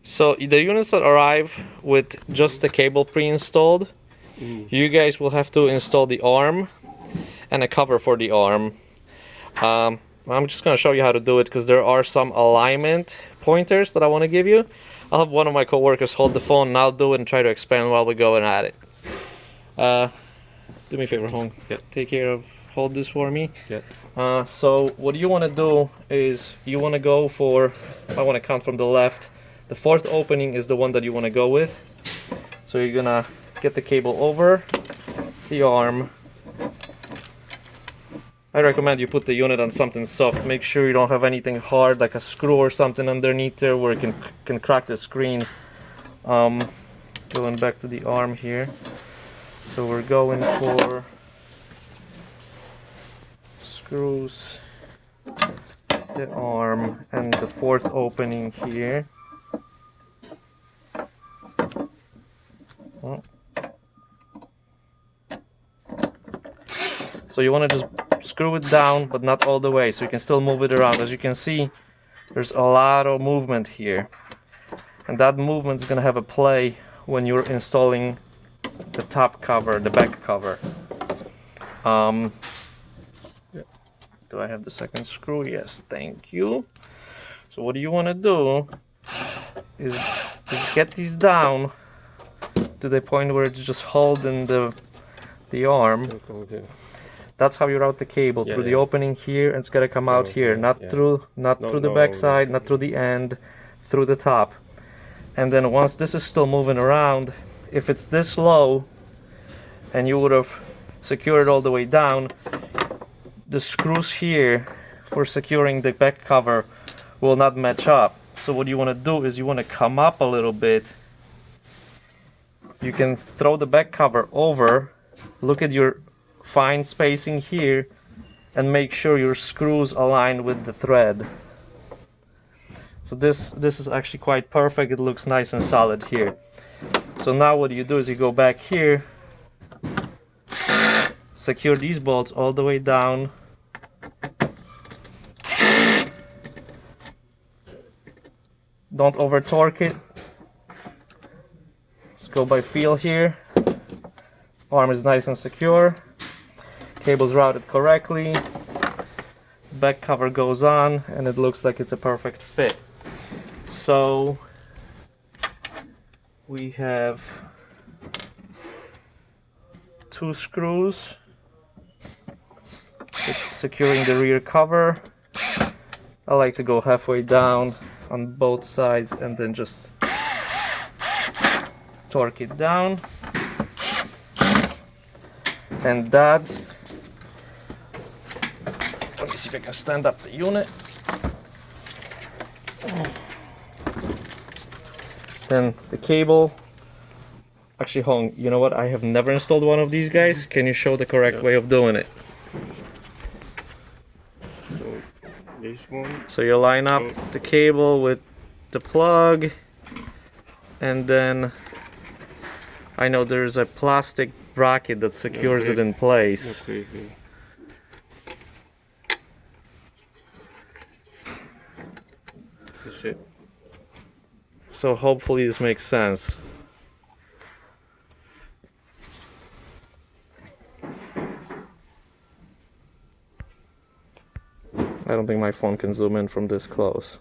So the units that arrive with just the cable pre-installed, you guys will have to install the arm and a cover for the arm. I'm just going to show you how to do it because there are some alignment pointers that I want to give you. I'll have one of my co-workers hold the phone and I'll do it and try to explain while we're going at it. Do me a favor, Hong. Yeah. Take care of, hold this for me. Yeah. So what you want to do is you want to go for, I want to count from the left. The fourth opening is the one that you want to go with. So you're gonna get the cable over the arm. I recommend you put the unit on something soft. Make sure you don't have anything hard like a screw or something underneath there where it can crack the screen. Going back to the arm here. So we're going for screws, the arm, and the fourth opening here. So you want to just screw it down, but not all the way, so you can still move it around. As you can see, there's a lot of movement here, and that movement is going to have a play when you're installing the top cover, the back cover. Do I have the second screw? Yes, thank you. So what you want to do is get these down to the point where it's just holding the arm. Okay. That's how you route the cable, through the opening here, and it's gotta come out here, not through the back side, not through the end, through the top. And then once this is still moving around, if it's this low and you would have secured it all the way down, the screws here for securing the back cover will not match up. So what you want to do is you want to come up a little bit. You can throw the back cover over, look at your fine spacing here, and make sure your screws align with the thread. So this is actually quite perfect. It looks nice and solid here. So now what you do is you go back here, secure these bolts all the way down, don't over torque it, just go by feel here. Arm is nice and secure, cable's routed correctly, back cover goes on, and it looks like it's a perfect fit. So we have 2 screws securing the rear cover. I like to go halfway down on both sides and then just torque it down. And that, let me see if I can stand up the unit. Then the cable, actually Hong, you know what, I have never installed one of these guys. Can you show the correct way of doing it? So this one. So you line up the cable with the plug, and then I know there's a plastic bracket that secures it in place. Okay. That's it. So hopefully this makes sense. I don't think my phone can zoom in from this close.